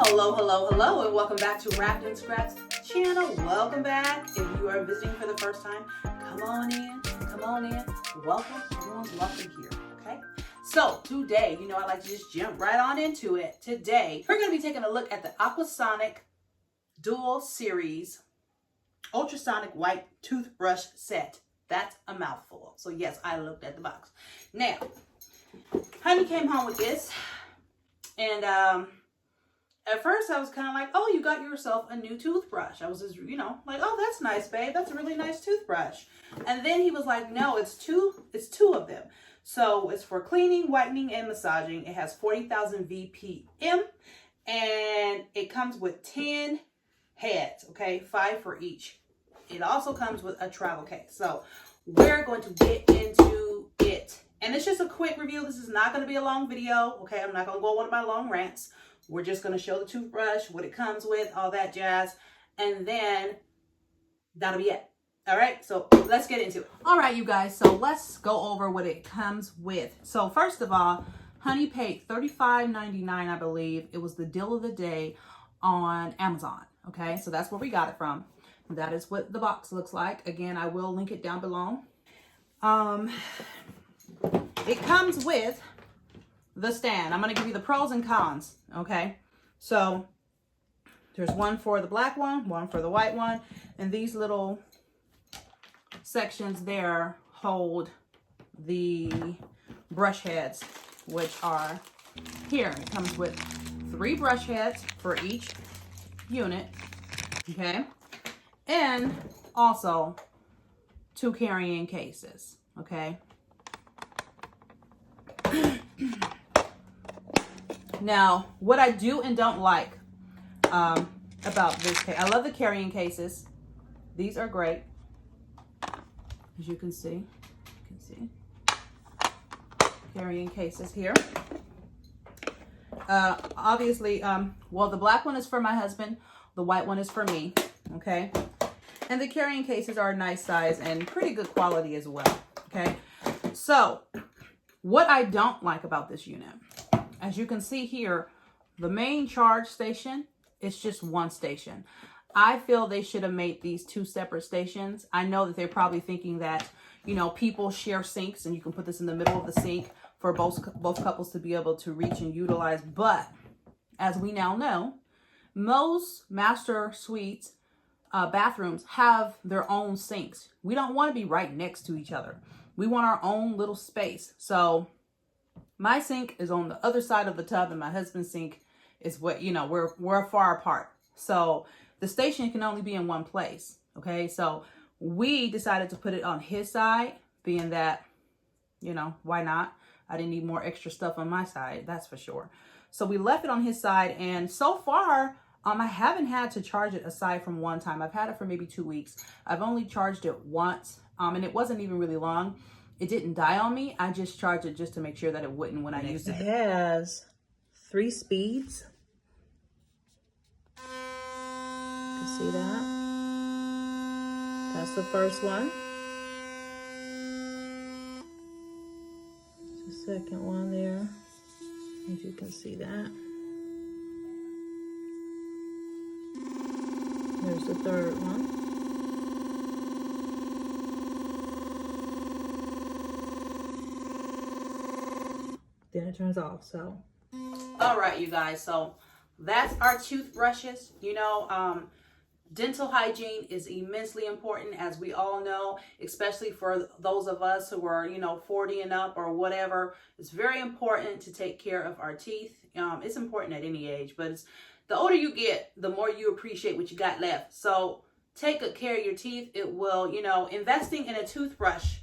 Hello, hello, hello, and welcome back to Wrapped in Scraps channel. Welcome back. If you are visiting for the first time, come on in, welcome. Everyone's welcome here, okay? So today, I like to just jump right on into it. Today, we're going to be taking a look at the Aquasonic Dual Series Ultrasonic White Toothbrush Set. That's a mouthful. So yes, I looked at the box. Now, honey came home with this, and at first I was kind of like, oh, you got yourself a new toothbrush. I was just, like, oh, that's nice, babe. That's a really nice toothbrush. And then he was like, no, it's two of them. So it's for cleaning, whitening, and massaging. It has 40,000 VPM, and it comes with 10 heads, okay? 5 for each. It also comes with a travel case. So we're going to get into it. And it's just a quick review. This is not going to be a long video, okay? I'm not going to go on one of my long rants. We're just going to show the toothbrush, what it comes with, all that jazz. And then that'll be it. All right, so let's get into it. All right, you guys, so let's go over what it comes with. So first of all, honey paid $35.99, I believe. It was the deal of the day on Amazon, okay? So that's where we got it from. That is what the box looks like. Again, I will link it down below. It comes with the stand. I'm going to give you the pros and cons, okay? So there's one for the black one for the white one, and these little sections there hold the brush heads, which are here. It comes with 3 brush heads for each unit, okay? And also 2 carrying cases, okay? Now, what I do and don't like about this case, I love the carrying cases. These are great, as you can see. Carrying cases here. Obviously, well, the black one is for my husband. The white one is for me, okay? And the carrying cases are a nice size and pretty good quality as well, okay? So, what I don't like about this unit, as you can see here, the main charge station is just one station. I feel they should have made these 2 separate stations. I know that they're probably thinking that, people share sinks and you can put this in the middle of the sink for both couples to be able to reach and utilize. But as we now know, most master suites bathrooms have their own sinks. We don't want to be right next to each other. We want our own little space. So my sink is on the other side of the tub, and my husband's sink is we're far apart. So the station can only be in one place. Okay. So we decided to put it on his side, being that, why not? I didn't need more extra stuff on my side. That's for sure. So we left it on his side, and so far, I haven't had to charge it aside from one time. I've had it for maybe 2 weeks. I've only charged it once, and it wasn't even really long. It didn't die on me. I just charged it just to make sure that it wouldn't when I used it. It has 3 speeds. You can see that. That's the first one. The second one there, as you can see that. There's the third one. Then it turns off. So all right, you guys, so that's our toothbrushes. Dental hygiene is immensely important, as we all know, especially for those of us who are 40 and up or whatever. It's very important to take care of our teeth. It's important at any age, but the older you get, the more you appreciate what you got left. So take good care of your teeth. It will, investing in a toothbrush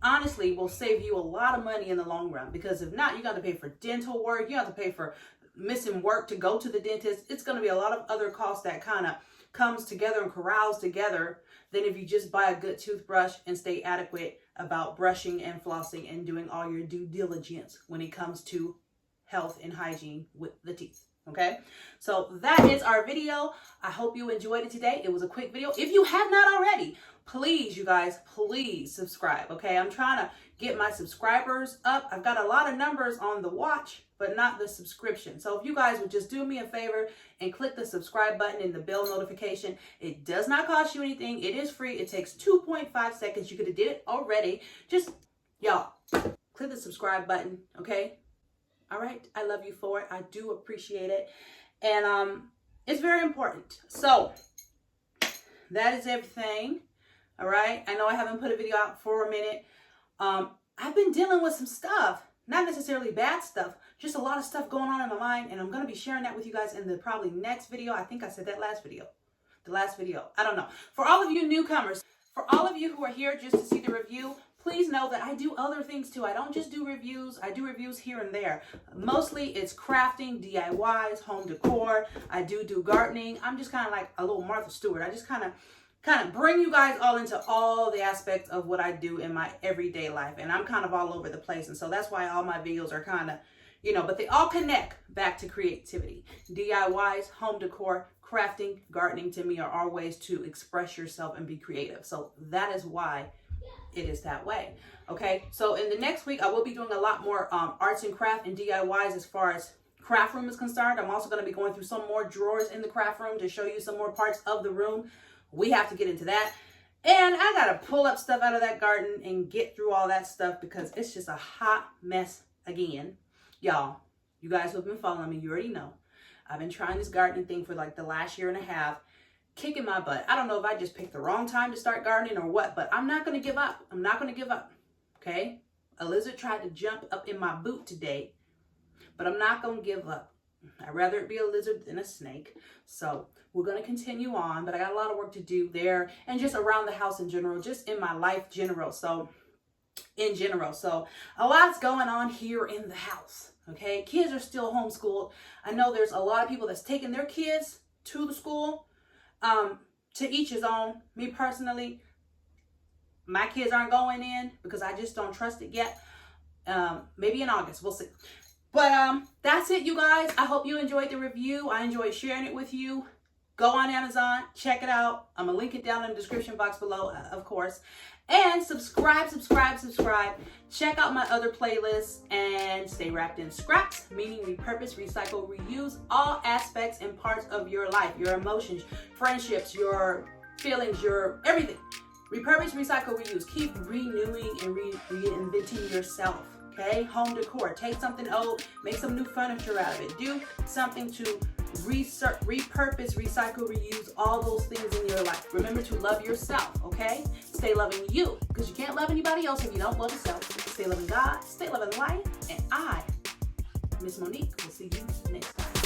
honestly will save you a lot of money in the long run, because if not, you got to pay for dental work. You have to pay for missing work to go to the dentist. It's going to be a lot of other costs that kind of comes together and corrals together than if you just buy a good toothbrush and stay adequate about brushing and flossing and doing all your due diligence when it comes to health and hygiene with the teeth. Okay, so that is our video. I hope you enjoyed it today. It was a quick video. If you have not already, please, you guys, please subscribe. Okay, I'm trying to get my subscribers up. I've got a lot of numbers on the watch, but not the subscription. So if you guys would just do me a favor and click the subscribe button and the bell notification. It does not cost you anything. It is free. It takes 2.5 seconds. You could have did it already. Just, y'all, click the subscribe button, okay? All right, I love you for it. I do appreciate it. And it's very important. So that is everything. All right. I know I haven't put a video out for a minute. I've been dealing with some stuff, not necessarily bad stuff, just a lot of stuff going on in my mind. And I'm going to be sharing that with you guys in the probably next video. I think I said that last video. The last video. I don't know. For all of you newcomers, for all of you who are here just to see the review, please know that I do other things too. I don't just do reviews. I do reviews here and there. Mostly it's crafting, DIYs, home decor. I do gardening. I'm just kind of like a little Martha Stewart. I just kind of bring you guys all into all the aspects of what I do in my everyday life. And I'm kind of all over the place. And so that's why all my videos are kind of, you know, but they all connect back to creativity. DIYs, home decor, crafting, gardening to me are all ways to express yourself and be creative. So that is why it is that way. Okay, so in the next week I will be doing a lot more arts and craft and DIYs as far as craft room is concerned. I'm also going to be going through some more drawers in the craft room to show you some more parts of the room. We have to get into that, and I gotta pull up stuff out of that garden and get through all that stuff because it's just a hot mess again. Y'all, you guys who have been following me, you already know I've been trying this gardening thing for like the last year and a half, kicking my butt. I don't know if I just picked the wrong time to start gardening or what, but I'm not going to give up. I'm not going to give up, okay? A lizard tried to jump up in my boot today, but I'm not going to give up. I'd rather it be a lizard than a snake. So we're going to continue on, but I got a lot of work to do there and just around the house in general, just in my life in general. So a lot's going on here in the house, okay? Kids are still homeschooled. I know there's a lot of people that's taking their kids to the school. To each his own. Me personally, my kids aren't going in because I just don't trust it yet. Maybe in August, we'll see. But that's it, you guys. I hope you enjoyed the review. I enjoyed sharing it with you. Go on Amazon, check it out. I'm gonna link it down in the description box below, of course. And subscribe. Check out my other playlists and stay wrapped in scraps, meaning repurpose, recycle, reuse all aspects and parts of your life, your emotions, friendships, your feelings, your everything. Repurpose, recycle, reuse. Keep renewing and reinventing yourself. Okay, home decor. Take something old, make some new furniture out of it. Do something to repurpose, recycle, reuse all those things in your life. Remember to love yourself, okay? Stay loving you, because you can't love anybody else if you don't love yourself. Stay loving God, stay loving life, and I, Miss Monique, will see you next time.